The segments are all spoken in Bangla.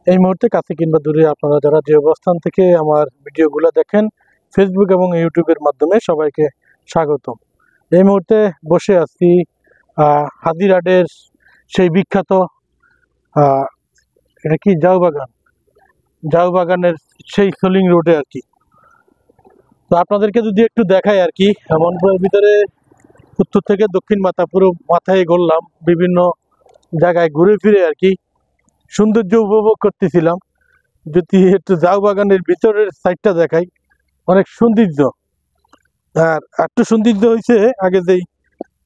এই মুহূর্তে কাছে কিংবা দূরে আপনারা যারা যে অবস্থান থেকে আমার ভিডিওগুলো দেখেন ফেসবুক এবং ইউটিউবের মাধ্যমে সবাইকে স্বাগতম। এই মুহূর্তে বসে আছি হাজিরাডের সেই বিখ্যাত এটা কি জাউ বাগানের সেই সোলিং রোডে আর কি। তো আপনাদেরকে যদি একটু দেখাই আর কি, মনপুরার ভিতরে উত্তর থেকে দক্ষিণ পুরো মাথায় ঘুরলাম, বিভিন্ন জায়গায় ঘুরে ফিরে আর কি সৌন্দর্য উপভোগ করতেছিলাম। যদি একটু জাউ বাগানের ভিতরের সাইডটা দেখাই, অনেক সৌন্দর্য। আর একটু সৌন্দর্য হয়েছে, আগে যেই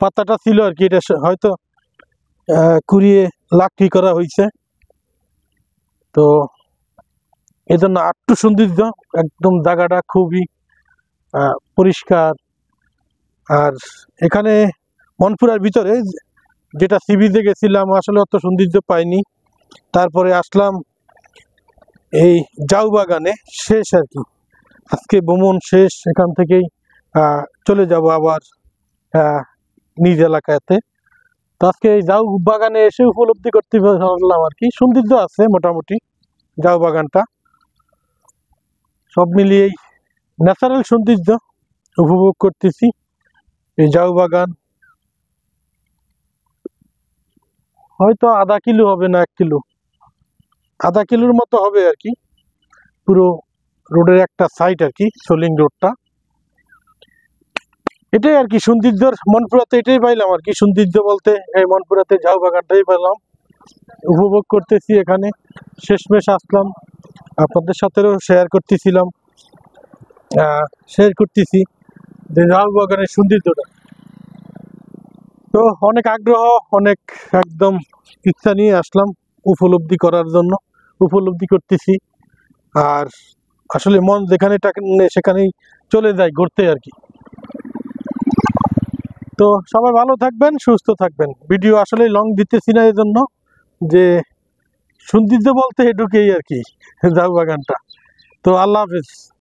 পাতাটা ছিল আর কি, এটা হয়তো কুড়িয়ে লাকড়ি করা হয়েছে, তো এই জন্য একটু সৌন্দর্য। একদম জায়গাটা খুবই পরিষ্কার। আর এখানে মনপুরার ভিতরে যেটা সি বিচে গেছিলাম আসলে অত সৌন্দর্য পাইনি। তারপরে আসলাম এই জাউ বাগানে, শেষ আর কি আজকে ভ্রমণ শেষ। এখান থেকেই চলে যাব আবার নিজ এলাকাতে। তো আজকে এই জাউ বাগানে এসে উপলব্ধি করতে পারলাম আর কি, সৌন্দর্য আছে মোটামুটি জাউ বাগানটা। সব মিলিয়েই ন্যাচারাল সৌন্দর্য উপভোগ করতেছি। এই জাউ বাগান হয়তো আধা কিলো হবে না, 1 কিলো, আধা কিলোর মতো হবে আর কি। পুরো রোডের একটা সাইড আর কি, সোলিং রোডটা। এটাই আর কি সৌন্দর্যর, মনপুরাতে এটাই পাইলাম আর কি সৌন্দর্য বলতে। এই মনপুরাতে জাউ বাগানটাই পেলাম, উপভোগ করতেছি। এখানে শেষমেশ আসলাম, আপনাদের সাথেও শেয়ার করতেছি যে জাউ বাগানের সৌন্দর্যটা। তো অনেক আগ্রহ, অনেক একদম ইচ্ছা নিয়ে আসলাম উপলব্ধি করার জন্য, উপলব্ধি করতেছি। আর আসলে মন যেখানে সেখানেই চলে যায় ঘুরতে আর কি। তো সবাই ভালো থাকবেন, সুস্থ থাকবেন। ভিডিও আসলে লং দিতেছি না, এই জন্য যে সৌন্দর্য বলতে এটুকুই আর কি জাউ বাগানটা। তো আল্লাহ হাফেজ।